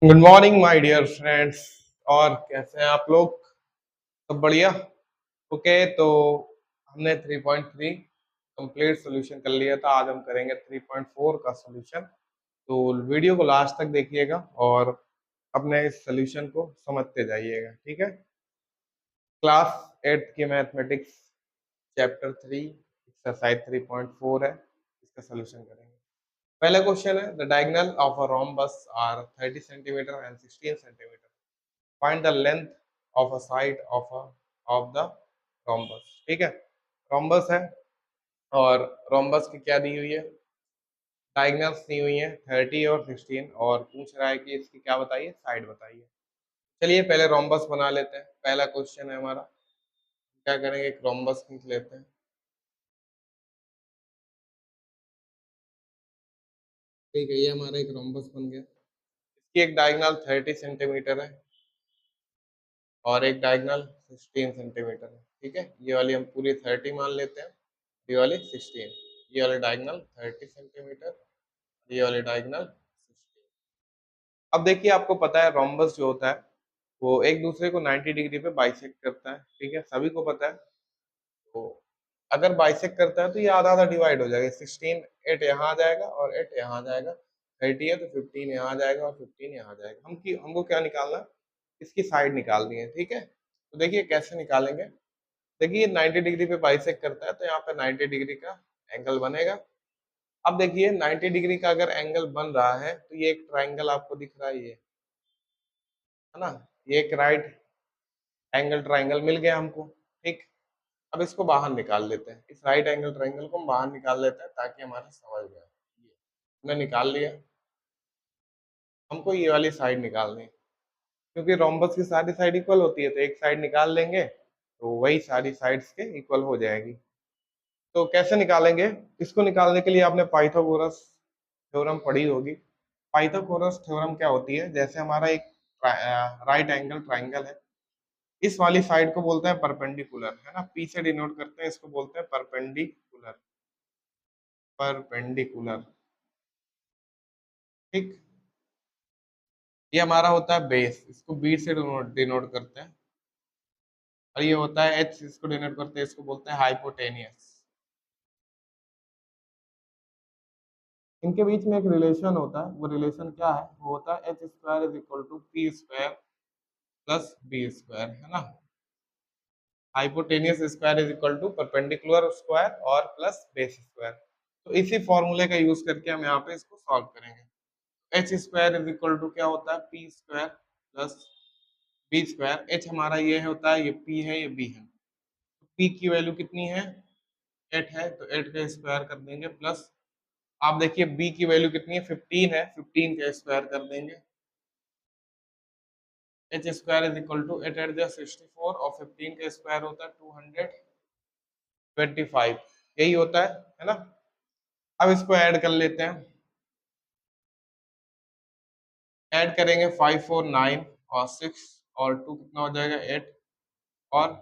Good morning my dear friends. और कैसे हैं आप लोग? सब बढ़िया। ओके, तो हमने 3.3 कंप्लीट सॉल्यूशन कर लिया था। आज हम करेंगे 3.4 का सॉल्यूशन। तो वीडियो को लास्ट तक देखिएगा और अपने इस सॉल्यूशन को समझते जाइएगा, ठीक है। क्लास 8 की मैथमेटिक्स चैप्टर 3 एक्सरसाइज 3.4 है, इसका सॉल्यूशन करेंगे। पहला क्वेश्चन है, the diagonal of a rhombus are 30 centimetre and 16 centimetre. Find the length of a side of the rhombus. ठीक है, रोम्बस है और रोम्बस की क्या दी हुई है, डायगोनल्स दी हुई है 30 और 16, और पूछ रहा है कि इसकी क्या बताइए, साइड बताइए। चलिए पहले रोम्बस बना लेते हैं। पहला क्वेश्चन है हमारा, क्या करेंगे, एक रोम्बस खींच लेते हैं। ठीक है, ये हमारा एक रोम्बस बन गया। इसकी एक डायगोनल 30 सेंटीमीटर है और एक डायगोनल 16 सेंटीमीटर है। ठीक है, ये वाली हम पूरी 30 मान लेते हैं, ये वाली 16। ये वाली डायगोनल 30 सेंटीमीटर, ये वाली डायगोनल 16। अब देखिए, आपको पता है रोम्बस जो होता है वो एक दूसरे को 90 डिग्री पे बाइसेक्ट करता है। ठीक है, सभी को पता है। तो अगर बाइसेक्ट करता है तो ये आधा आधा डिवाइड हो जाएगा। 16 8 यहाँ आ जाएगा और 8 यहाँ आ जाएगा। 30 है तो 15 यहाँ आ जाएगा और 15 यहाँ आ जाएगा। हमको क्या निकालना है, इसकी साइड निकालनी है। ठीक है, तो देखिए कैसे निकालेंगे। देखिए 90 डिग्री पे बाइसेक्ट करता है तो यहाँ पे 90 डिग्री का एंगल बनेगा। अब देखिए 90 डिग्री का अगर एंगल बन रहा है तो ये एक ट्राइंगल आपको दिख रहा है, ये है ना, ये एक राइट एंगल ट्राइंगल मिल गया हमको। ठीक, अब इसको बाहर निकाल लेते हैं, इस राइट एंगल ट्राइंगल को हम बाहर निकाल लेते हैं ताकि हमारा समझ में आए। ये हमने निकाल लिया। हमको ये वाली साइड निकालनी है, क्योंकि रोम्बस की सारी साइड इक्वल होती है, तो एक साइड निकाल लेंगे तो वही सारी साइड्स के इक्वल हो जाएगी। तो कैसे निकालेंगे, इसको निकालने के लिए आपने पाइथागोरस थ्योरम पढ़ी होगी। पाइथागोरस थ्योरम क्या होती है, जैसे हमारा एक राइट एंगल ट्राइंगल है, इस वाली साइड को बोलते हैं परपेंडिकुलर, है ना, पी से डिनोट करते हैं, इसको बोलते हैं परपेंडिकुलर। परपेंडिकुलर, ठीक। ये हमारा होता है बेस, इसको बी से डिनोट करते हैं। और ये होता है एच, इसको डिनोट करते हैं, इसको बोलते हैं हाइपोटेनियस। इनके बीच में एक रिलेशन होता है, वो रिलेशन क्या है, वो होता है h square is equal to p square plus b square, है ना। Hypotenuse square is equal to perpendicular square और प्लस बेस स्क्वायर। तो इसी फॉर्मूले का यूज करके हम यहाँ पे इसको सॉल्व करेंगे। H square is equal to क्या होता है, p square plus b square. H हमारा ये होता है, ये पी है, ये बी है। पी की वैल्यू कितनी है, 8 है, तो 8 का स्क्वायर कर देंगे प्लस, आप देखिए बी की वैल्यू कितनी है, 15 है, 15 का स्क्वायर कर देंगे। H square is equal to 8 8 64 और 15 का स्क्वायर होता है 225, यही होता है ना। अब इसको ऐड कर लेते हैं। ऐड करेंगे 5 और 9 और 6 और 2 कितना हो जाएगा, 8 और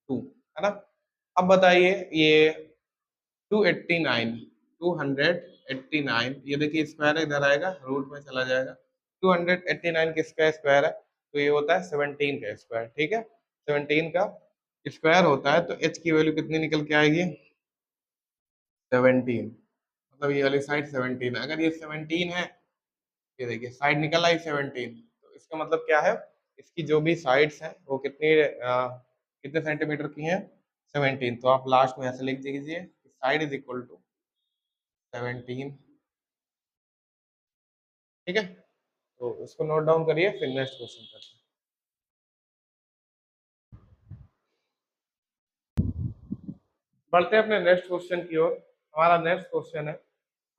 2, है ना। अब बताइए ये 289, 289, ये देखिए स्क्वायर इधर आएगा, रूट में चला जाएगा। 289 किसका स्क्वायर है, तो ये होता है 17 का स्क्वायर। ठीक है, 17 का स्क्वायर होता है, तो एच की वैल्यू कितनी निकल के आएगी, 17। मतलब ये वाली साइड 17 है। अगर ये 17 है, ये देखिए साइड निकल आई 17, तो इसका मतलब क्या है, इसकी जो भी साइड्स हैं वो कितने सेंटीमीटर की हैं, 17। तो आप लास्ट में ऐसे लिख दीजिए, साइड इज इक्वल टू 17। ठीक है, तो इसको नोट डाउन करिए, फिर नेक्स्ट क्वेश्चन करते हैं। बढ़ते हैं अपने नेक्स्ट क्वेश्चन की ओर। हमारा नेक्स्ट क्वेश्चन है,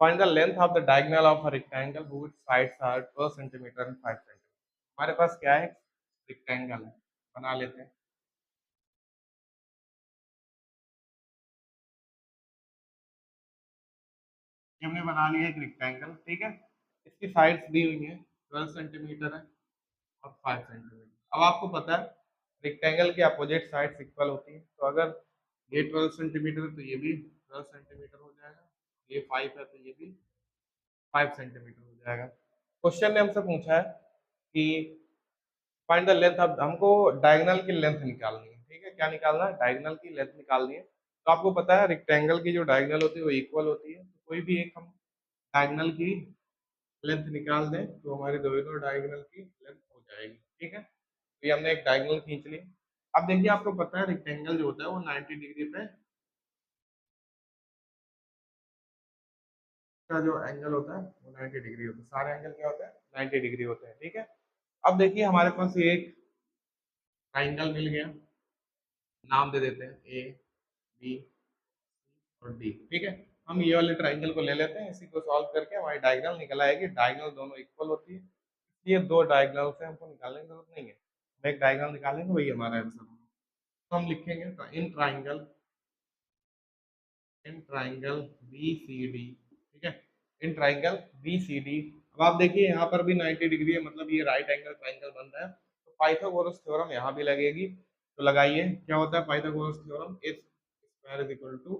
find the length of the diagonal of a rectangle which sides are 12 centimetre and 5 centimetre. हमारे पास क्या है, रेक्टेंगल है, बना लेते हैं। ये हमने बना लिया एक रेक्टेंगल, ठीक है। इसकी साइड्स दी हुई है, 12 सेंटीमीटर है और 5 सेंटीमीटर। अब आपको पता है रेक्टेंगल की अपोजिट साइड्स इक्वल होती है, तो अगर ये 12 सेंटीमीटर है तो ये भी 12 सेंटीमीटर हो जाएगा, ये 5 है तो ये भी 5 सेंटीमीटर हो जाएगा। क्वेश्चन ने हमसे पूछा है कि फाइंड द लेंथ, अब हमको डायगोनल की लेंथ निकालनी है, ठीक है, क्या निकालना है, डायगोनल की लेंथ निकालनी है। तो आपको पता है रेक्टेंगल की जो डायगोनल होती है वो इक्वल होती है, तो कोई भी एक हम डायगोनल की लेंथ निकाल दें तो हमारी दोनों डायगोनल की लेंथ हो जाएगी, ठीक है। तो ये हमने एक डायगोनल खींच ली। अब देखिए आपको पता है रेक्टेंगल जो होता है वो 90 डिग्री पे का जो एंगल होता है वो 90 डिग्री होता है, सारे एंगल क्या होते हैं 90 डिग्री होते हैं, ठीक है। अब देखिए हमारे पास ये एक ट्राइंगल मिल गया, नाम दे देते हैं ए बी और डी, ठीक है। हम ये वाले ट्राइंगल को ले लेते हैं, इसी को सॉल्व करके हमारी डायगोनल निकल आएगी, डायगोनल दोनों इक्वल होती है, ये दो डायगोनल से हमको निकालने की जरूरत नहीं है, हम एक डायगोनल निकालेंगे वही हमारा आंसर होगा। तो हम लिखेंगे in triangle B C D, ठीक है, in triangle B C D. अब आप देखिए यहाँ पर भी 90 डिग्री है, मतलब ये राइट एंगल ट्राइंगल बन रहा है, तो पाइथागोरस थ्योरम यहाँ भी लगेगी। तो लगाइए, क्या होता है Pythagoras theorem, h square is equal to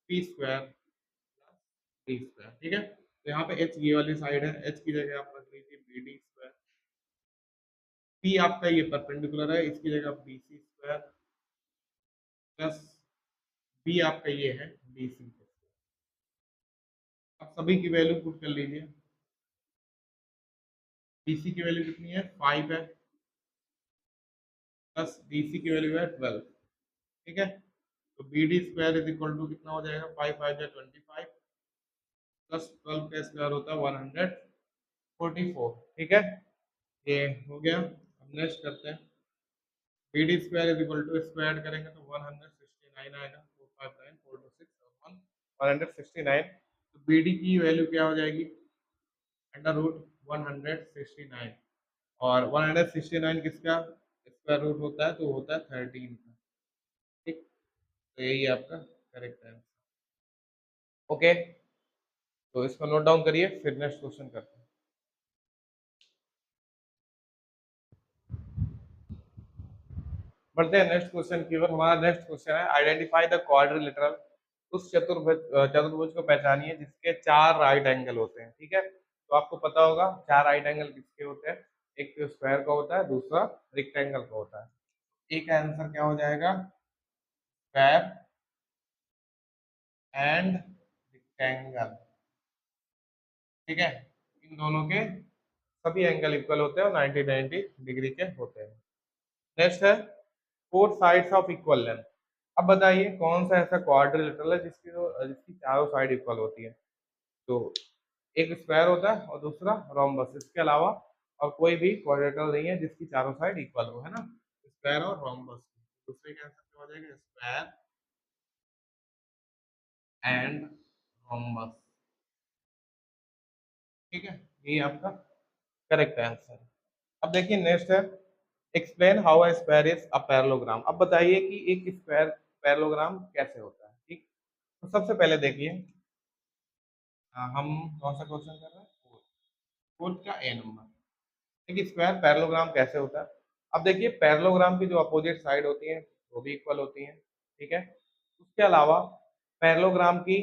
p square d square, ठीक है। तो यहाँ पे एच ये वाली साइड है, एच की जगह आप रख लीजिए बी डी स्क्वायर, पी आपका ये परपेंडिकुलर है, इसकी जगह B C square plus B आपका ये है डी सी। अब सभी की वैल्यू पुट कर लीजिए, बीसी की वैल्यू कितनी है 5 है, प्लस डीसी की वैल्यू है 12, ठीक है। तो B D square is equal to कितना हो जाएगा, 5 5 25 प्लस 12 का स्क्वायर होता है 144, ठीक है। ये हो गया। अब नेक्स्ट करते हैं, B D square is equal to square करेंगे तो 169 आएगा, 459 426 और 169। तो बी डी की वैल्यू क्या हो जाएगी, अंडर रूट 169, और 169 किसका स्क्वायर रूट होता है, तो होता है 13 का, ठीक। तो यही आपका करेक्ट आंसर, ओके। तो इसको नोट डाउन करिए, फिर नेक्स्ट क्वेश्चन करते हैं। बढ़ते हैं नेक्स्ट क्वेश्चन की ओर। हमारा नेक्स्ट क्वेश्चन है आइडेंटिफाई द क्वाड्रिलेटरल, उस चतुर्भुज को पहचानिए जिसके चार राइट एंगल होते हैं, ठीक है। तो आपको पता होगा चार राइट एंगल किसके होते हैं, एक तो स्क्वायर का होता है, दूसरा रेक्टेंगल का होता है। एक आंसर क्या हो जाएगा, स्क्वायर एंड रेक्टेंगल, ठीक है। इन दोनों के सभी एंगल इक्वल होते हैं और 90 90 डिग्री के होते हैं। नेक्स्ट है four sides of equal length. अब बताइए कौन सा ऐसा क्वाड्रिलेटरल है जिसकी चारों साइड इक्वल होती है। तो एक स्क्वायर होता है और दूसरा रोम्बस, इसके अलावा और कोई भी क्वाड्रिलेटरल नहीं है जिसकी चारों साइड इक्वल हो, है ना, स्क्वायर और रोम्बस। दूसरे का आंसर क्या हो जाएगा, स्क्वायर एंड रोम्बस, ठीक है, ये आपका करेक्ट आंसर है। अब देखिए नेक्स्ट है explain how a square is a parallelogram. अब बताइए कि एक स्क्वायर पैरेललोग्राम कैसे होता है, ठीक। तो सबसे पहले देखिए हम कौन सा क्वेश्चन कर रहे हैं, फोर्थ, फोर्थ का ए नंबर। देखिए स्क्वायर पैरेललोग्राम कैसे होता है। अब देखिए पैरेललोग्राम की जो अपोजिट साइड होती है वो भी इक्वल होती है, ठीक है। उसके अलावा पैरेललोग्राम की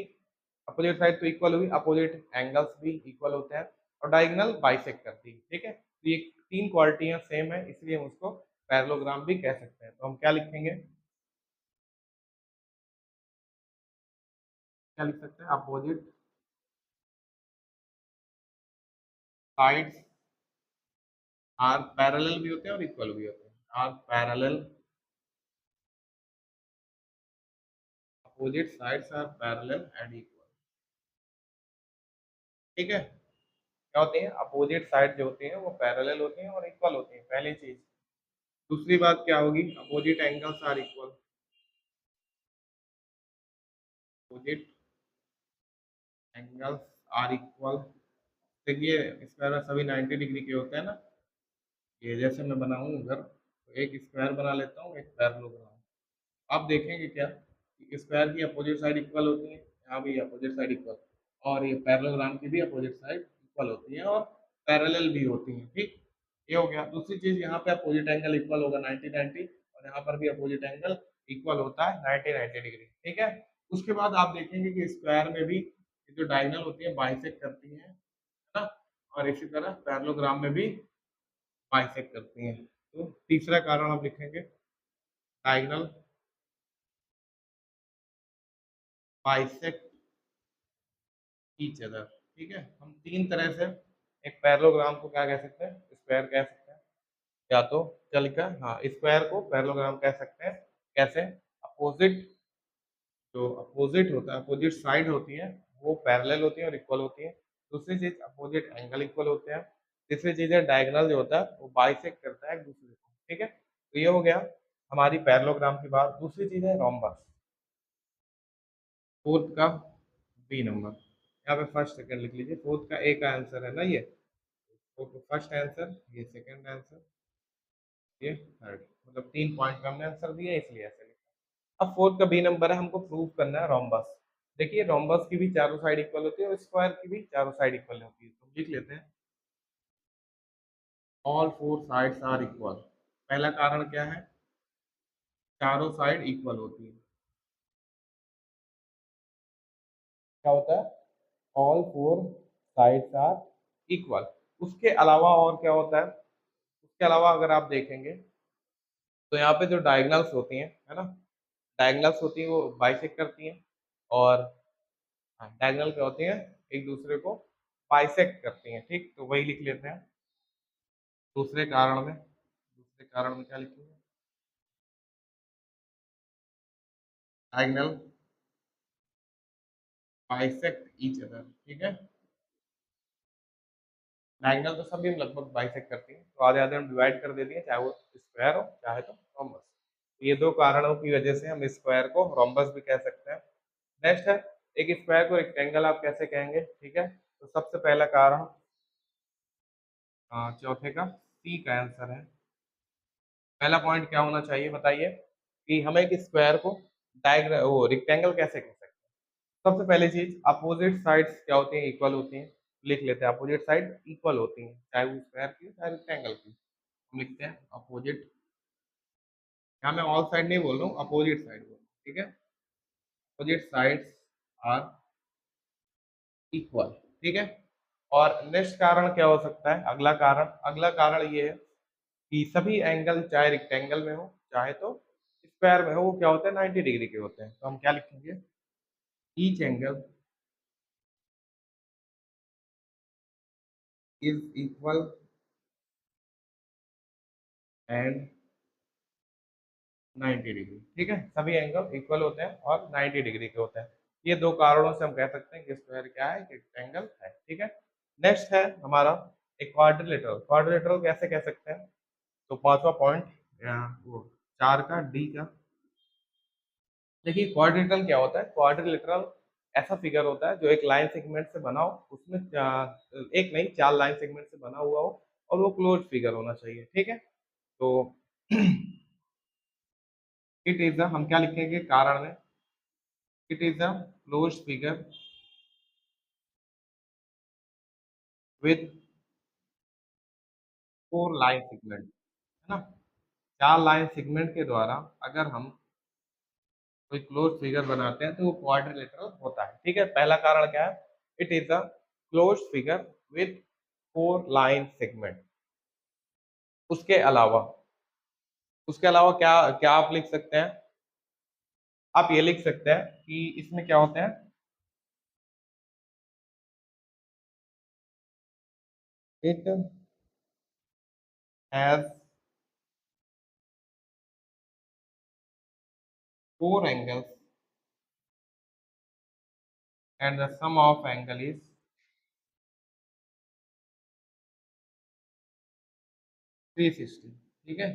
अपोजिट साइड तो इक्वल हुई, अपोजिट एंगल्स भी इक्वल होते हैं और डायगोनल बाइसेक्ट करती है, ठीक है। तो ये तीन क्वालिटियां सेम है, इसलिए हम उसको पैरेललोग्राम भी कह सकते हैं। तो हम क्या लिखेंगे, क्या लिख सकते हैं, अपोजिट साइड्स आर पैरेलल भी होते हैं और इक्वल भी होते हैं, are parallel, opposite sides are parallel and equal, ठीक है। क्या होती है, अपोजिट साइड जो होती है वो पैरेलल होती हैं और इक्वल होती हैं, पहली चीज। दूसरी बात क्या होगी, opposite angles are equal, opposite angles are equal. देखिए स्क्वायर में सभी 90 डिग्री के होते हैं ना, ये जैसे मैं बनाऊं उधर, तो एक स्क्वायर बना लेता हूँ, एक पैरेललोग्राम। आप देखेंगे क्या कि स्क्वायर की अपोजिट साइड इक्वल होती है, यहाँ भी अपोजिट साइड इक्वल, और ये पैरेललोग्राम की भी अपोजिट साइड इक्वल होती है और पैरेलल भी होती है, ठीक। ये हो गया। दूसरी चीज यहाँ पे अपोजिट एंगल इक्वल होगा 90 90, और यहाँ पर भी अपोजिट एंगल इक्वल होता है 90 90 डिग्री, ठीक है। उसके बाद आप देखेंगे कि स्क्वायर में भी जो डायगोनल होती है बाइसेक्ट करती है ना, और इसी तरह पैरेललोग्राम में भी बाइसेक्ट करती हैं। तो तीसरा कारण आप लिखेंगे डायगोनल बाइसेक्ट ईच अदर। ठीक है, हम तीन तरह से एक पैरेललोग्राम को क्या कह सकते हैं, स्क्वायर कह सकते हैं, या तो क्या लिखा है, हाँ स्क्वायर को पैरेललोग्राम कह सकते हैं। कैसे? अपोजिट, जो अपोजिट होता है, अपोजिट साइड होती है वो पैरेलल होती है और इक्वल होती है। दूसरी चीज अपोजिट एंगल इक्वल होते हैं। तीसरी चीज है डायगोनल जो होता है वो बाइसेक्ट करता है एक दूसरे को। ठीक है, तो ये हो गया हमारी पैरेललोग्राम की बात। दूसरी चीज है रोम्बस, फोर्थ का बी नंबर, यहाँ पे फर्स्ट सेकंड लिख लीजिए। फोर्थ का ए का आंसर है ना ये, तो फर्स्ट आंसर, ये सेकंड आंसर, ये थर्ड, मतलब 3 पॉइंट का हमने आंसर दिया इसलिए ऐसे लिखा। अब फोर्थ का बी नंबर है, हमको प्रूव करना है रोम्बस। देखिए रोम्बस की भी चारों साइड इक्वल होती है और स्क्वायर की भी चारों साइड इक्वल होती है, तो लिख लेते हैं all four sides are equal. पहला कारण क्या है, चारों साइड इक्वल होती है। क्या होता है, all four sides are equal. उसके अलावा और क्या होता है, उसके अलावा अगर आप देखेंगे तो यहाँ पे जो डायगोनल्स होती हैं, है ना, डायगोनल्स होती हैं वो बाइसेक्ट करती हैं, और डायगोनल क्या होती हैं, एक दूसरे को बाइसेक्ट करती हैं। ठीक, तो वही लिख लेते हैं दूसरे कारण में। दूसरे कारण में क्या लिखेंगे, डायगोनल बाइसेक्ट ईच अदर। ठीक है, डायगोनल तो सभी में लगभग बाइसेक्ट करती हैं, तो आधे आधे हम डिवाइड कर देती हैं, चाहे वो स्क्वायर हो चाहे तो रोम्बस। ये दो कारणों की वजह से हम स्क्वायर को रोम्बस भी कह सकते हैं। नेक्स्ट है, एक स्क्वायर को रेक्टेंगल आप कैसे कहेंगे। ठीक है, तो सबसे पहला कारण चौथे का सी का आंसर है। पहला पॉइंट क्या होना चाहिए बताइए, कि हमें एक स्क्वायर को डायग्राम वो रेक्टेंगल कैसे कह सकते हैं। सबसे पहली चीज, अपोजिट साइड्स क्या होती हैं, इक्वल होती हैं। लिख लेते हैं अपोजिट साइड इक्वल होती हैं, चाहे वो स्क्वायर की चाहे रेक्टेंगल की। हम लिखते हैं अपोजिट, यहाँ मैं ऑल साइड नहीं बोल रहा हूँ, अपोजिट साइड बोल रहा हूँ। ठीक है, अपोजिट साइड्स आर इक्वल। ठीक है, और नेक्स्ट कारण क्या हो सकता है, अगला कारण ये है कि सभी एंगल चाहे रेक्टेंगल में हो चाहे तो स्क्वायर में हो, वो क्या होते हैं 90 डिग्री के होते हैं। तो हम क्या लिखेंगे, each angle is equal and 90 degree. ठीक है, सभी एंगल इक्वल होते हैं और 90 डिग्री के होते हैं। ये दो कारणों से हम कह सकते हैं कि स्क्वायर क्या है, रेक्टेंगल है। ठीक है, नेक्स्ट है हमारा एक क्वाड्रिलेटरल। क्वाड्रिलेटरल कैसे कह सकते हैं, तो पांचवा पॉइंट, वो चार का डी का। देखिए क्वाड्रिलेटरल क्या होता है, क्वाड्रिलेटरल ऐसा फिगर होता है जो एक लाइन सेगमेंट से बना हो, उसमें एक नहीं चार लाइन सेगमेंट से बना हुआ हो, और वो क्लोज फिगर होना चाहिए। ठीक है, तो इट इज हम क्या लिखेंगे कारण में, it is a close figure with four line segment, है ना, चार लाइन सेगमेंट के द्वारा अगर हम कोई क्लोज फिगर बनाते हैं तो वो क्वाड्रिलेटरल होता है। ठीक है, पहला कारण क्या है, it is a close figure with four line segment. उसके अलावा, उसके अलावा क्या क्या आप लिख सकते हैं, आप ये लिख सकते हैं कि इसमें क्या होते हैं, it has four angles and the sum of angle is 360। ठीक है,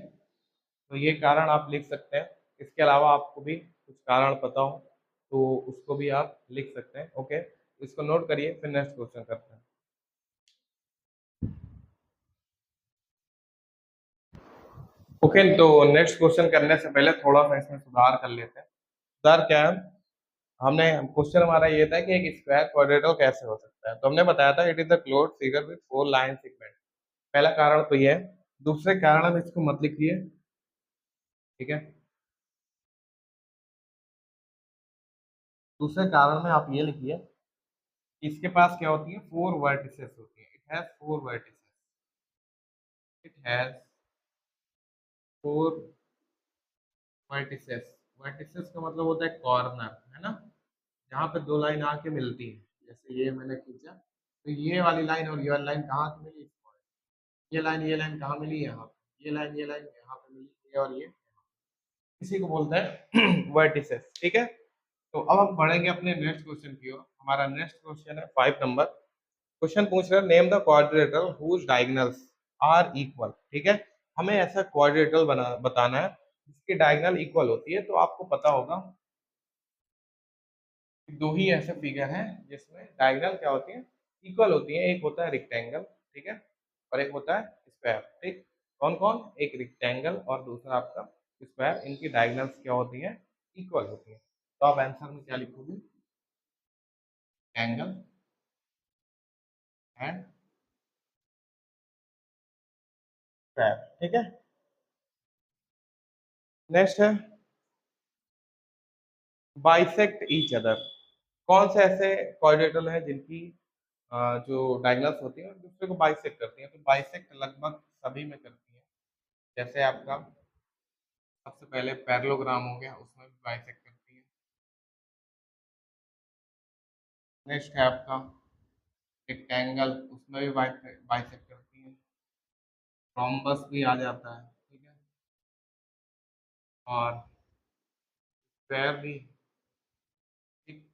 तो ये कारण आप लिख सकते हैं। इसके अलावा आपको भी कुछ कारण पता हो तो उसको भी आप लिख सकते हैं। ओके, इसको नोट करिए, फिर नेक्स्ट क्वेश्चन करते हैं। ओके, तो नेक्स्ट क्वेश्चन करने से पहले थोड़ा सा इसमें सुधार कर लेते हैं। सुधार क्या है, हमने क्वेश्चन हमारा ये था कि एक स्क्वायर क्वाड्रेटल कैसे हो सकता है, तो हमने बताया था it is the close figure with four line segment. पहला कारण तो ये है। दूसरे कारण हम इसको मत लिखिए। ठीक है, दूसरे कारण में आप ये लिखिए, इसके पास क्या होती है, फोर वर्टिसेस होती है, it has four vertices. Has 4 vertices. Vertices का मतलब होता है कॉर्नर, है ना, जहाँ पे दो लाइन आके मिलती है। जैसे ये मैंने खींचा तो ये वाली लाइन और ये वाली लाइन कहाँ से मिली, ये लाइन कहाँ मिली, यहाँ पे। ये लाइन यहाँ पे मिली, ये और ये, इसी को बोलते हैं वर्टिसेस। ठीक है, तो अब हम बढ़ेंगे अपने नेक्स्ट क्वेश्चन की ओर। हमारा नेक्स्ट क्वेश्चन है 5 नंबर। क्वेश्चन पूछ रहा है name the quadrilateral whose diagonals are equal. ठीक है, हमें ऐसा क्वाड्रिलेटरल बना बताना है जिसकी डायगोनल इक्वल होती है। तो आपको पता होगा कि दो ही ऐसे फिगर हैं जिसमें डायगोनल क्या होती है, इक्वल होती है। एक होता है रेक्टेंगल, ठीक है, और एक होता है स्क्वायर। ठीक, कौन कौन, एक रेक्टेंगल और दूसरा आपका स्क्वायर। इनकी डायगोनल्स क्या होती है, इक्वल होती है। तो आप आंसर में क्या लिखोगे, एंगल एंड स्क्वायर। ठीक है, नेक्स्ट है बाइसेक्ट ईच अदर। कौन से ऐसे क्वाड्रेटल हैं जिनकी जो डायगोनल्स होती हैं दूसरे को बाइसेक्ट करती हैं। तो बाइसेक्ट लगभग सभी में करती हैं। जैसे आपका सबसे पहले पैरेललोग्राम हो गया, उसमें भी बाइसेक्ट करती है। नेक्स्ट है आपका रेक्टेंगल, उसमें भी बाइसेक्ट करती है। रोम्बस भी आ जाता है, ठीक है, और स्क्वायर भी। ठीक,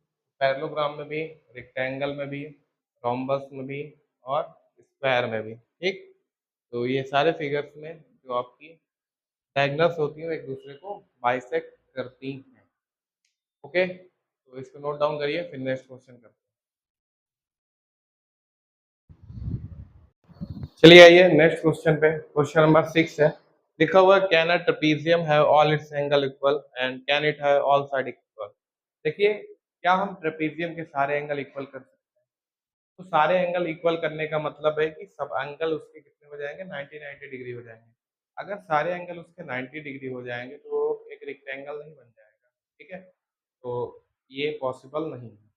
पैरेललोग्राम में भी, रेक्टेंगल में भी, रोम्बस में भी और स्क्वायर में भी। ठीक, तो ये सारे फिगर्स में जो आपकी डायगोनल्स होती हैं वो एक दूसरे को बाइसेक्ट करती हैं। ओके, तो इसको नोट डाउन करिए, फिर नेक्स्ट क्वेश्चन करते हैं। चलिए आइए नेक्स्ट क्वेश्चन पे। क्वेश्चन नंबर 6 है, लिखा हुआ can a trapezium have all it's angle equal and can it have all side equal. देखिए, क्या हम ट्रेपीजियम के सारे एंगल इक्वल कर सकते हैं? तो सारे एंगल इक्वल करने का मतलब है कि सब एंगल उसके कितने हो जाएंगे, 90 डिग्री हो जाएंगे। अगर सारे एंगल उसके 90 डिग्री हो जाएंगे तो वो एक रेक्टेंगल नहीं बन जाएगा। ठीक है, तो ये पॉसिबल नहीं है।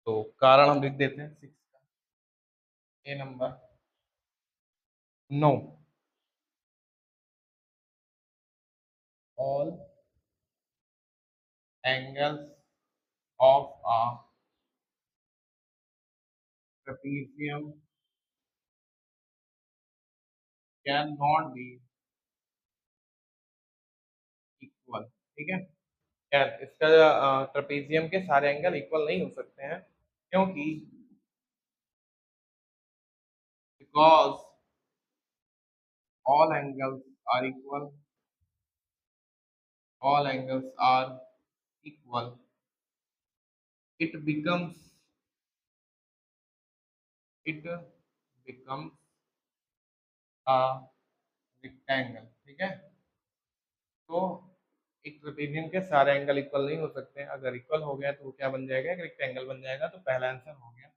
तो कारण हम लिख देते हैं 6 का, a number, no all angles of a trapezium can not be equal. ठीक है, कैन, इसका ट्रेपीजियम के सारे एंगल इक्वल नहीं हो सकते हैं, क्योंकि because all angles are equal, all angles are equal, it becomes, it becomes a rectangle। ठीक है, तो एक ट्रेपेजियम के सारे एंगल इक्वल नहीं हो सकते हैं। अगर इक्वल हो गया तो वो क्या बन जाएगा, एक रेक्टेंगल बन जाएगा। तो पहला आंसर हो गया।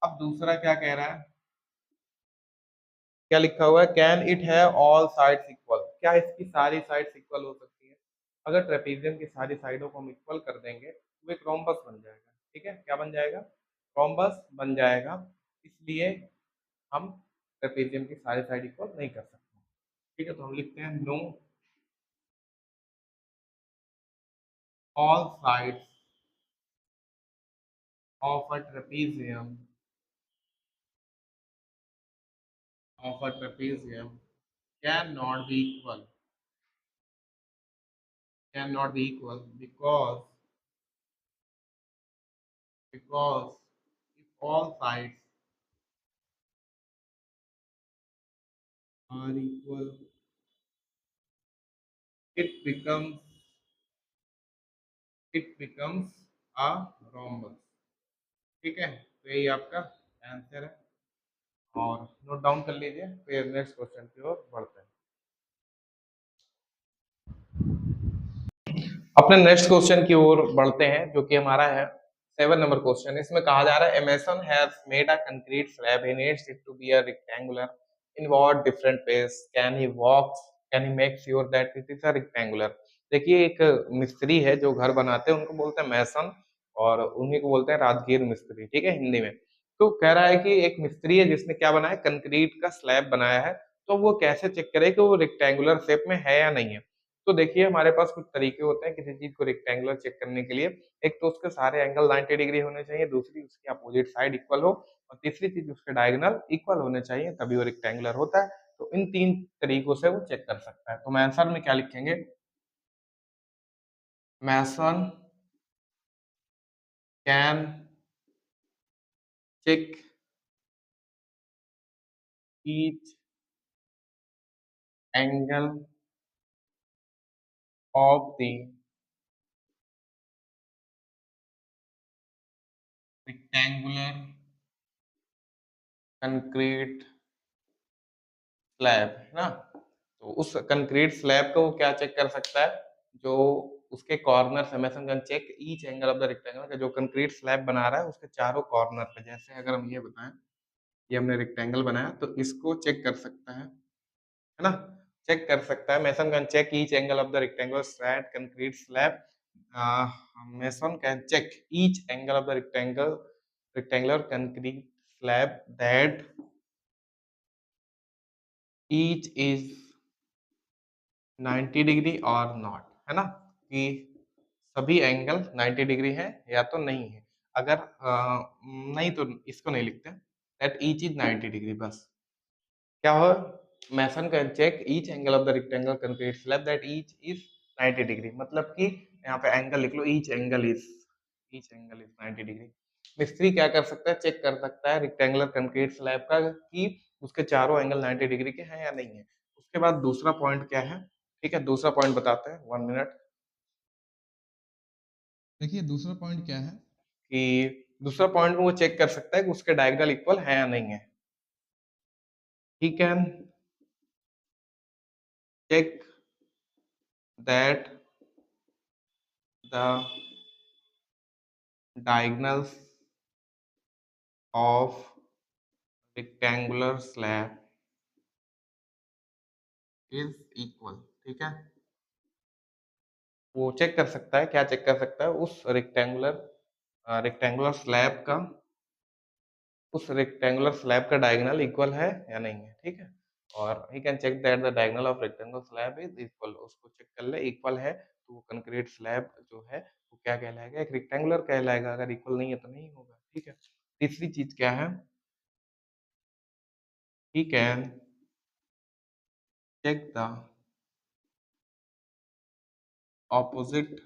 अब दूसरा क्या कह रहा है, क्या लिखा हुआ है, can it have all sides equal. क्या इसकी सारी साइड्स इक्वल हो सकती है? अगर ट्रेपेजियम की सारी साइडों को हम इक्वल कर देंगे तो एक रोम्बस बन जाएगा। ठीक है, क्या बन जाएगा, रोम्बस बन जाएगा। इसलिए हम ट्रेपेजियम की सारी साइड इक्वल नहीं कर सकते। ठीक है, तो हम लिखते हैं know all sides of a trapezium, of a trapezium can not be equal, can not be equal because if all sides are equal, it becomes, it becomes a rhombus। ठीक है, तो यही आपका आंसर है, और नोट डाउन कर लीजिए, फिर नेक्स्ट क्वेश्चन की ओर बढ़ते हैं। अपने नेक्स्ट क्वेश्चन की ओर बढ़ते हैं, जो कि हमारा है 7 नंबर क्वेश्चन। इसमें कहा जा रहा है a mason has made a concrete slab, he needs it to be a rectangular in what different ways, can he walks, can he make sure that it is a rectangular. देखिए, एक मिस्त्री है जो घर बनाते हैं, उनको बोलते हैं मैसन, और उन्हीं को बोलते हैं राजगीर मिस्त्री। ठीक है, हिंदी में। तो कह रहा है कि एक मिस्त्री है जिसने क्या बनाया, कंक्रीट का स्लैब बनाया है। तो वो कैसे चेक करे कि वो रेक्टेंगुलर शेप में है या नहीं है। तो देखिए हमारे पास कुछ तरीके होते हैं किसी चीज को रेक्टेंगुलर चेक करने के लिए। एक तो उसके सारे एंगल 90 डिग्री होने चाहिए, दूसरी उसकी अपोजिट साइड इक्वल हो, और तीसरी चीज उसके डायगोनल इक्वल होने चाहिए, तभी वो रेक्टेंगुलर होता है। तो इन 3 तरीकों से वो चेक कर सकता है। तो मैं आंसर में क्या लिखेंगे, mason can check each angle of the rectangular concrete slab, है ना। तो उस कंक्रीट स्लैब को वो क्या चेक कर सकता है, जो उसके कॉर्नर से mason can check each angle of the rectangle, का जो कंक्रीट स्लैब बना रहा है उसके चारों कॉर्नर पे, जैसे अगर हम ये बताएं, ये हमने रेक्टेंगल बनाया तो इसको चेक कर सकता है ना, चेक कर सकता है। Mason can check each angle of the rectangular slab concrete slab, mason can check each angle of the rectangular concrete slab that each is 90 degree or not, है ना, कि सभी एंगल 90 डिग्री है या तो नहीं है। अगर नहीं तो इसको नहीं लिखते, दैट ईच इज 90 डिग्री, बस क्या हो, mason can check each angle of the rectangle concrete slab that each is 90 degree, मतलब कि यहाँ पे एंगल लिख लो, ईच एंगल इज 90 डिग्री। मिस्त्री क्या कर सकता है, चेक कर सकता है रेक्टेंगुलर कंक्रीट स्लैब का कि उसके चारों एंगल 90 डिग्री के हैं या नहीं है। उसके बाद दूसरा पॉइंट क्या है, ठीक है, दूसरा पॉइंट बताते हैं, 1 मिनट। देखिए दूसरा पॉइंट क्या है कि दूसरा पॉइंट में वो चेक कर सकता है कि उसके डायगोनल इक्वल है या नहीं है। He can check that the diagonals of rectangular slab is equal, ठीक है। वो चेक कर सकता है, क्या चेक कर सकता है, उस रेक्टेंगुलर स्लैब का, उस रेक्टेंगुलर स्लैब का डायगोनल इक्वल है या नहीं है, ठीक है। और he can check that the diagonal of rectangular slab is equal, उसको चेक कर ले, इक्वल है तो वो कंक्रीट स्लैब जो है वो क्या कहलाएगा, एक रेक्टेंगुलर कहलाएगा, अगर इक्वल नहीं है तो नहीं होगा, ठीक है। तीसरी चीज क्या है, he can check the opposite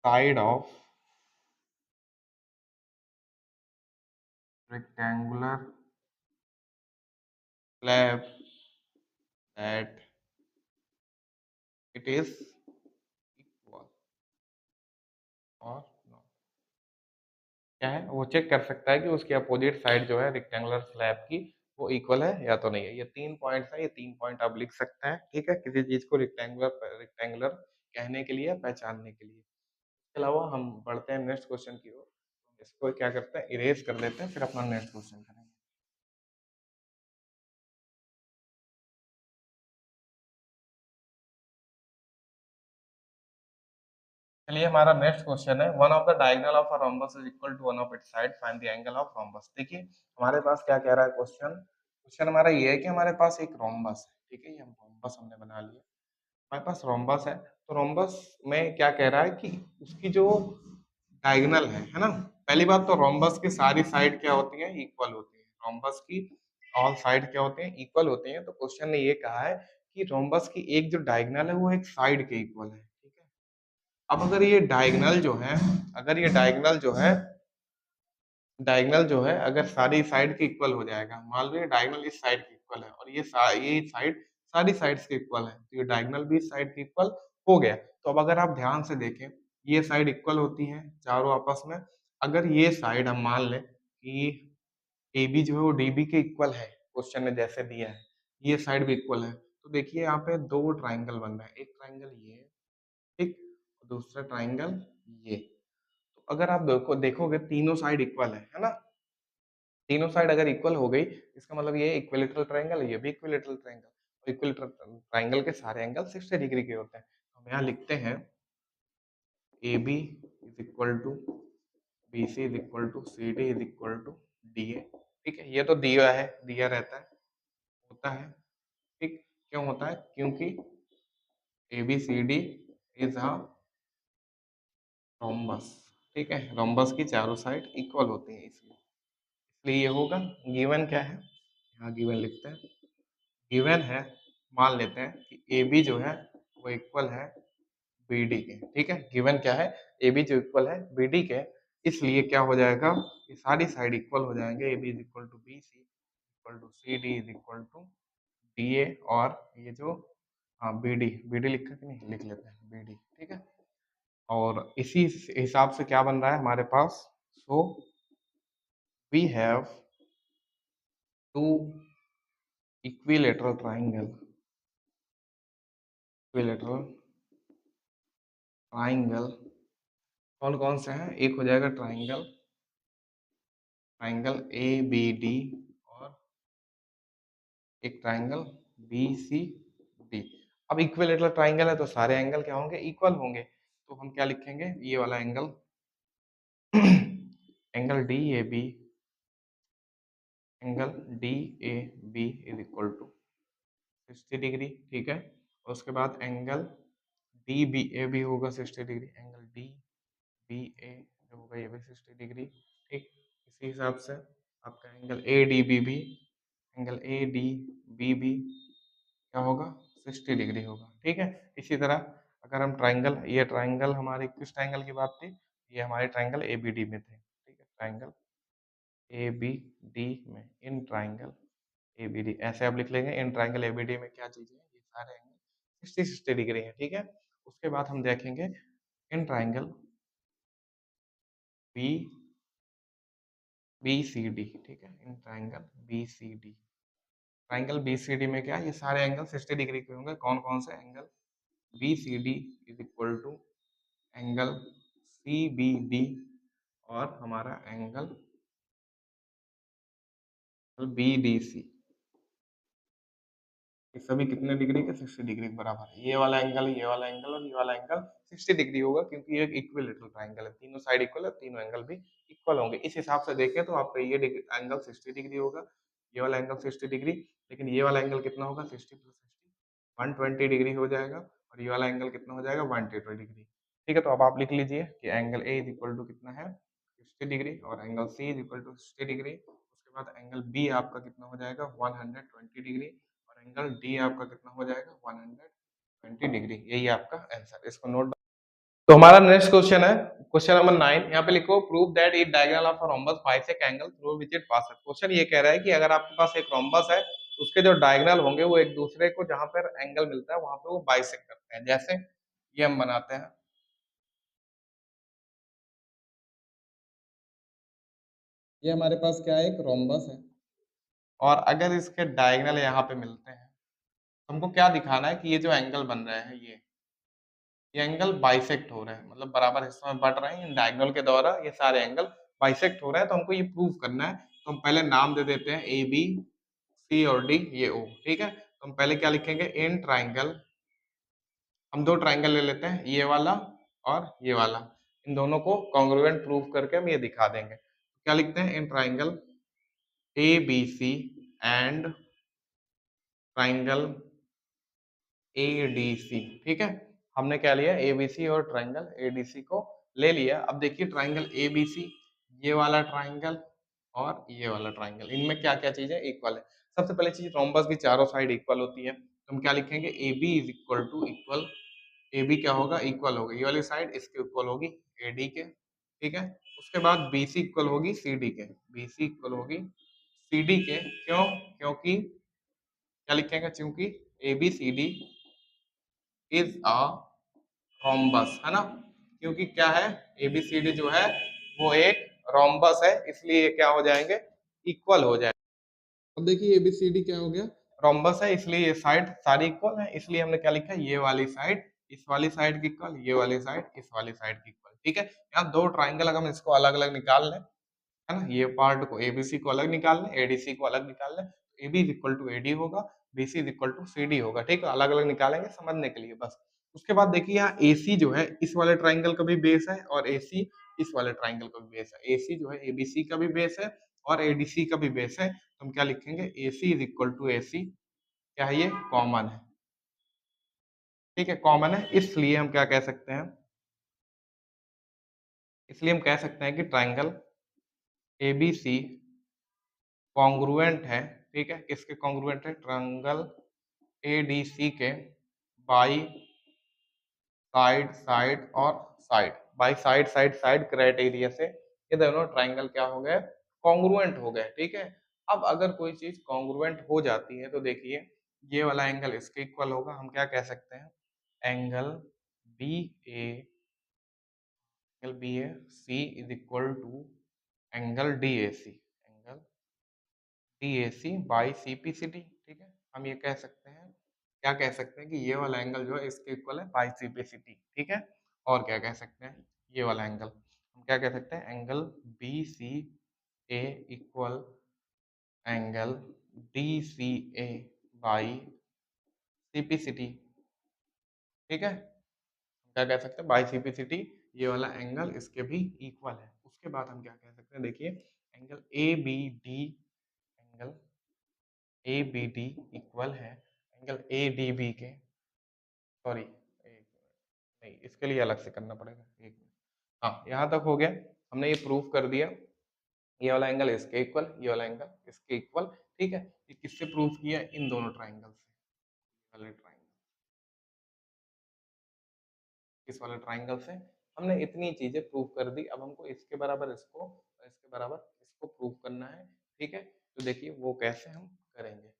side of rectangular slab that it is equal or not, क्या है, वो चेक कर सकता है कि उसकी अपोजिट साइड जो है रेक्टेंगुलर स्लैब की वो इक्वल है या तो नहीं है। ये 3 पॉइंट्स है, ये 3 पॉइंट आप लिख सकते हैं, ठीक है, किसी चीज को रेक्टेंगुलर रेक्टेंगुलर कहने के लिए, पहचानने के लिए। इसके अलावा हम बढ़ते हैं नेक्स्ट क्वेश्चन की ओर। इसको क्या करते हैं, इरेज कर देते हैं, फिर अपना नेक्स्ट क्वेश्चन करेंगे। चलिए हमारा नेक्स्ट क्वेश्चन है, one of the diagonal of a rhombus is equal to one of its side, find the angle of rhombus. देखिए हमारे पास क्या कह रहा है क्वेश्चन, क्वेश्चन हमारा ये है कि हमारे पास एक रोम्बस है, ठीक है, ये हम रोम्बस हमने बना लिया, हमारे पास रोम्बस है। तो रोम्बस में क्या कह रहा है कि उसकी जो डायगोनल है ना, पहली बात तो रोम्बस की सारी साइड क्या होती है, इक्वल होती है, रोम्बस की ऑल साइड क्या होते हैं, इक्वल होते हैं। तो क्वेश्चन ने ये कहा है कि रोम्बस की एक जो डायगोनल है वो एक साइड के इक्वल है, ठीक है। अब अगर ये डायगोनल जो है, अगर ये डायगोनल जो है अगर सारी साइड के इक्वल हो जाएगा, मान लो ये डायगोनल इस साइड के इक्वल है और ये साइड सारी साइड्स के इक्वल है, तो ये डायगोनल भी इस साइड के इक्वल हो गया। तो अब अगर आप ध्यान से देखें, ये साइड इक्वल होती है चारों आपस में, अगर ये साइड हम मान लें कि ए बी जो है वो डी बी के इक्वल है, क्वेश्चन ने जैसे दिया है, ये साइड भी इक्वल है, तो देखिए यहाँ पे दो ट्राइंगल बन रहा है, एक ट्राइंगल ये, ठीक, दूसरा ट्राइंगल ये। तो अगर आप देखोगे तीनों साइड इक्वल है ना, तीनों साइड अगर इक्वल हो गई, इसका मतलब ये इक्विलेटरल ट्रायंगल है, ये भी इक्विलेटरल ट्रायंगल, इक्विलेटरल ट्रायंगल के सारे एंगल 60 डिग्री के होते हैं। हम यहाँ लिखते हैं A B is equal to B C is equal to C D is equal to D A, ठीक है, ये तो दिया है, दिया रहता है, होता है, ठीक। क्यों होता है? क्योंकि ABCD इज अ रोम्बस, ठीक है। रोम्बस की चारों साइड इक्वल होती है, इसलिए ये होगा। गिवन क्या है, यहाँ गिवन लिखते हैं। गिवन है, मान लेते हैं कि AB जो है वो इक्वल है BD के, ठीक है। गिवन क्या है, AB जो इक्वल है BD के, इसलिए क्या हो जाएगा, ये सारी साइड इक्वल हो जाएंगे। AB is equal to BC equal to CD is equal to DA, और ये जो हाँ BD लिखा कि नहीं, लिख लेते हैं BD, ठीक है। और इसी हिसाब से क्या बन रहा है हमारे पास, so we have two equilateral triangle, equilateral triangle कौन कौन से हैं, एक हो जाएगा ट्राइंगल, ट्राइंगल ABD, और एक ट्राइंगल BCD। अब इक्विलेटरल ट्राइंगल है तो सारे एंगल क्या होंगे, इक्वल होंगे। तो हम क्या लिखेंगे, ये वाला angle angle DAB, angle DAB is equal to 60 degree, ठीक है। और उसके बाद एंगल DBA भी होगा 60 डिग्री, एंगल DBA जो होगा ये भी 60 डिग्री, ठीक। इसी हिसाब से आपका एंगल ADB भी, एंगल ADB भी क्या होगा, 60 डिग्री होगा, ठीक है। इसी तरह अगर हम ट्राइंगल, ये ट्राइंगल हमारे किस ट्राइंगल की बात थी, ये हमारे ट्राइंगल ABD में थे, ठीक है। ट्राइंगल ABD में, इन ट्राइंगल ABD ऐसे आप लिख लेंगे, इन ट्राइंगल ABD में क्या चीजें हैं, ये सारे एंगल 60 डिग्री है, ठीक है। उसके बाद हम देखेंगे इन ट्राइंगल BCD, ठीक है। In triangle BCD, triangle BCD में क्या, ये सारे एंगल 60 डिग्री के होंगे। कौन कौन से angle, BCD is equal to angle CBD, और हमारा एंगल BDC, ये सभी कितने डिग्री के, 60 डिग्री के बराबर है। ये वाला एंगल, ये वाला एंगल और ये वाला एंगल 60 डिग्री होगा, क्योंकि ये एक इक्विलेटरल ट्राइंगल है, तीनों साइड इक्वल है, तीनों एंगल भी इक्वल होंगे। इस हिसाब से देखें तो आपका ये एंगल 60 डिग्री होगा, ये वाला एंगल 60 डिग्री, लेकिन ये वाला एंगल कितना होगा, 60 प्लस 60 120 डिग्री हो जाएगा, और ये वाला एंगल कितना हो जाएगा, 120 डिग्री, ठीक है। तो अब आप लिख लीजिए कि angle A is equal to कितना है, 60 डिग्री, और angle C is equal to 60 degree. उसके बाद एंगल B आपका कितना हो जाएगा, 120 डिग्री, और एंगल डी आपका कितना हो जाएगा, 120 डिग्री। यही आपका आंसर, इसको नोट। तो हमारा नेक्स्ट क्वेश्चन है क्वेश्चन नंबर 9। यहाँ पे लिखो prove that it diagonal of a rhombus bisect angle through which it passes. Question ये कह रहा है कि अगर आपके पास एक रोम्बस है, उसके जो डायगोनल होंगे वो एक दूसरे को जहां पर एंगल मिलता है वहां पे वो बाइसेक्ट करते हैं। जैसे ये हम बनाते हैं, ये हमारे पास क्या है, एक रोम्बस है, और अगर इसके डायगोनल यहाँ पे मिलते हैं, हमको क्या दिखाना है कि ये जो एंगल बन रहे हैं, ये एंगल बाइसेक्ट हो रहे हैं, मतलब बराबर हिस्सों में बढ़ रहे हैं। इन डायगोनल के द्वारा ये सारे एंगल बाइसेक्ट हो रहे हैं, तो हमको ये प्रूव करना है। तो हम पहले नाम दे देते हैं ए बी सी और डी, ये ओ, ठीक है। तो हम पहले क्या लिखेंगे, इन ट्राइंगल, हम दो ट्राइंगल ले लेते हैं, ये वाला और ये वाला, इन दोनों को कॉन्ग्रुएंट प्रूव करके हम ये दिखा देंगे। क्या लिखते हैं, in triangle A B C and triangle ADC, ठीक है। हमने क्या लिया, ABC और ट्राइंगल ADC को ले लिया। अब देखिए ट्राइंगल ABC, ये वाला ट्राइंगल और ये वाला ट्राइंगल, इनमें क्या क्या चीजें इक्वल है। सबसे पहले चीज, रोम्बस की चारों साइड इक्वल होती है, तो हम क्या लिखेंगे, AB is equal to equal, AB क्या होगा, इक्वल होगा, ये वाली साइड इसके इक्वल होगी AD के, ठीक है। उसके बाद BC इक्वल होगी CD के, BC इक्वल होगी CD के, क्यों, क्योंकि क्या लिखेंगे, क्योंकि ABCD इज अ रोम्बस, है ना। क्योंकि क्या है, ABCD जो है वो एक रोम्बस है, इसलिए ये क्या हो जाएंगे, इक्वल हो जाएंगे। अब देखिए ABCD क्या हो गया, रोम्बस है, इसलिए ये साइड सारी इक्वल है, इसलिए हमने क्या लिखा है, ये वाली साइड इस वाली साइड की इक्वल, ये वाली साइड इस वाली साइड की इक्वल, ठीक है। यहाँ दो ट्राइंगल अगर हम इसको अलग अलग निकाल लें, है ना, ये पार्ट को ABC को अलग निकाल लें, ADC को अलग निकाल लें, तो AB is equal to AD होगा, BC is equal to CD होगा, ठीक है। अलग अलग निकालेंगे समझने के लिए बस। उसके बाद देखिए यहाँ AC जो है इस वाले ट्राइंगल का भी बेस है, और AC इस वाले ट्राइंगल का भी बेस है। AC जो है ABC का भी बेस है और ADC का भी बेस है, तो हम क्या लिखेंगे, AC is equal to AC, क्या है ये, कॉमन है। ठीक है, कॉमन है, इसलिए हम क्या कह सकते हैं, इसलिए हम कह सकते हैं कि ट्राइंगल एबीसी कॉन्ग्रुएंट है। ठीक है, किसके कॉन्ग्रुएंट है, ट्राइंगल एडीसी के बाई साइड साइड और side, by side side side criteria से ये दोनों ट्राइंगल क्या हो गए, कॉन्ग्रुएंट हो गए। ठीक है, अब अगर कोई चीज कॉन्ग्रुएंट हो जाती है तो देखिए ये वाला एंगल इसके इक्वल होगा, हम क्या कह सकते हैं, angle B A, angle B A C is equal to angle D A C, angle D A C by C P C D. ठीक है, हम ये कह सकते हैं, क्या कह सकते हैं कि ये वाला एंगल जो है इसके इक्वल है by C P C D. ठीक है, और क्या कह सकते हैं, ये वाला एंगल हम क्या कह सकते हैं, angle B C A equal angle D C A by C P C D. ठीक है, क्या कह सकते हैं, by C P C D, ये वाला एंगल इसके भी इक्वल है। उसके बाद हम क्या कह सकते हैं, देखिए angle A B D, angle A B D equal है एंगल ए डी बी के, सॉरी नहीं, इसके लिए अलग से करना पड़ेगा, एक मिनट। हाँ, यहाँ तक हो गया, हमने ये प्रूफ कर दिया, ये वाला एंगल इसके इक्वल, ये वाला एंगल इसके इक्वल। ठीक है, ये किससे प्रूफ किया, इन दोनों ट्राइंगल से, वाले ट्राइंगल, इस वाले ट्राइंगल से हमने इतनी चीजें प्रूफ कर दी। अब हमको इसके बराबर इसको और इसके बराबर इसको प्रूफ करना है। ठीक है, तो देखिए वो कैसे हम करेंगे।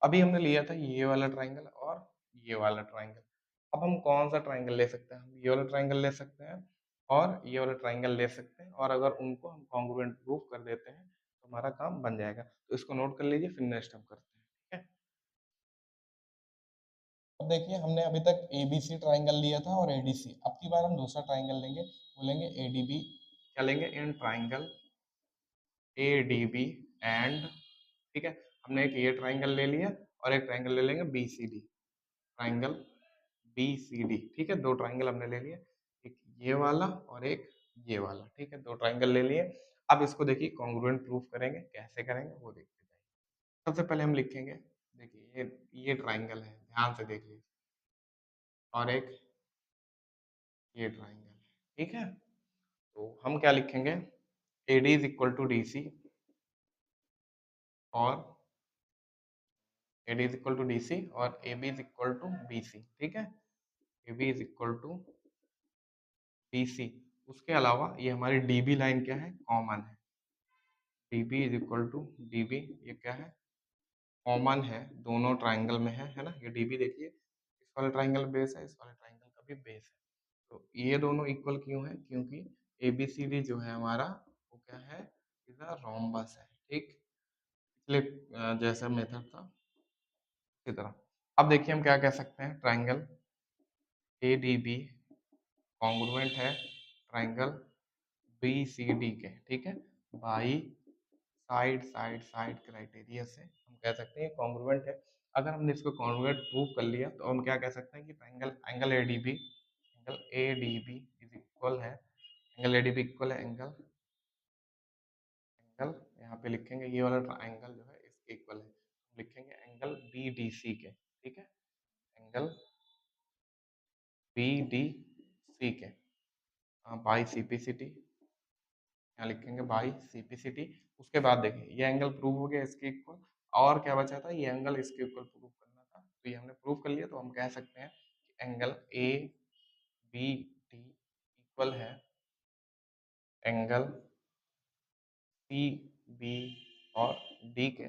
अभी हमने लिया था ये वाला ट्राइंगल और ये वाला ट्राइंगल, अब हम कौन सा ट्राइंगल ले सकते हैं, हम ये वाला ट्राइंगल ले सकते हैं और ये वाला ट्राइंगल ले सकते हैं, और अगर उनको हम कॉन्ग्रुएंट प्रूफ कर देते हैं तो हमारा काम बन जाएगा। तो इसको नोट कर लीजिए, फिर नेक्स्ट हम करते हैं। ठीक है, अब देखिए हमने अभी तक एबीसी ट्राइंगल लिया था और एडीसी, अब की बार हम दूसरा ट्राइंगल लेंगे, वो लेंगे एडीबी। क्या लेंगे, इन ट्राइंगल एडीबी एंड, ठीक है, हमने एक ये ट्राइंगल ले लिया और एक ट्राइंगल ले लेंगे BCD, triangle B C D. ठीक है, दो ट्राइंगल हमने ले लिए, एक ये वाला और एक ये वाला। ठीक है, दो ट्राइंगल ले लिए। अब इसको देखिए कॉन्ग्रुएंट प्रूफ करेंगे, कैसे करेंगे वो देखते जाइए। सबसे पहले हम लिखेंगे, देखिए ये ट्राइंगल है, ध्यान से देख लीजिए, और एक ये ट्राइंगल है। ठीक है, तो हम क्या लिखेंगे, A D is equal to D C और A D is equal to D C और A B is equal to B C. ठीक है, A B is equal to B C. उसके अलावा ये हमारी डी बी लाइन क्या है, कॉमन है, D B is equal to D B, ये क्या है, कॉमन है, दोनों ट्राइंगल में है ना। ये डी बी देखिए, इस वाले ट्राइंगल बेस है, इस वाले ट्राइंगल का भी बेस है। तो ये दोनों इक्वल क्यों है, क्योंकि ए बी सी डी जो है हमारा वो क्या है, इज अ रोम्बस है। ठीक, पिछले जैसा मेथड था इसी तरह। अब देखिए हम क्या कह सकते हैं, triangle A D B congruent है ट्राइंगल बी सी डी के। ठीक है, by side side side criteria से हम कह सकते हैं कॉन्ग्रुएंट है। अगर हमने इसको कॉन्ग्रुएंट प्रूव कर लिया तो हम क्या कह सकते हैं कि triangle angle A D B is equal है, angle A D B equal है एंगल, एंगल यहाँ पे लिखेंगे ये वाला एंगल जो है इसके इक्वल है, लिखेंगे एंगल बी डी सी के। ठीक है, एंगल बी डी सी के by C P C T, यहाँ लिखेंगे by C P C T. उसके बाद देखिए ये एंगल प्रूव हो गया इसके इक्वल, और क्या बचा था, ये एंगल इसके इक्वल प्रूव करना था, तो ये हमने प्रूव कर लिया। तो हम कह सकते हैं कि angle A B D equal है एंगल सी बी और डी के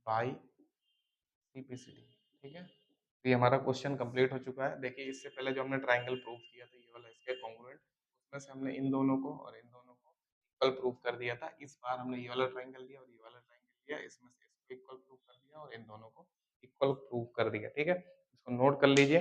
by C P C D. ठीक है, तो ये हमारा क्वेश्चन कंप्लीट हो चुका है। देखिए इससे पहले जो हमने ट्राइंगल प्रूव किया था ये वाला इसके कॉन्ग्रुएंट, उसमें से हमने इन दोनों को और इन दोनों को इक्वल प्रूव कर दिया था। इस बार हमने ये वाला ट्राइंगल लिया और ये वाला ट्राइंगल लिया, इसमें से इसको इक्वल प्रूव कर दिया और इन दोनों को इक्वल प्रूव कर दिया। ठीक है, इसको नोट कर लीजिए।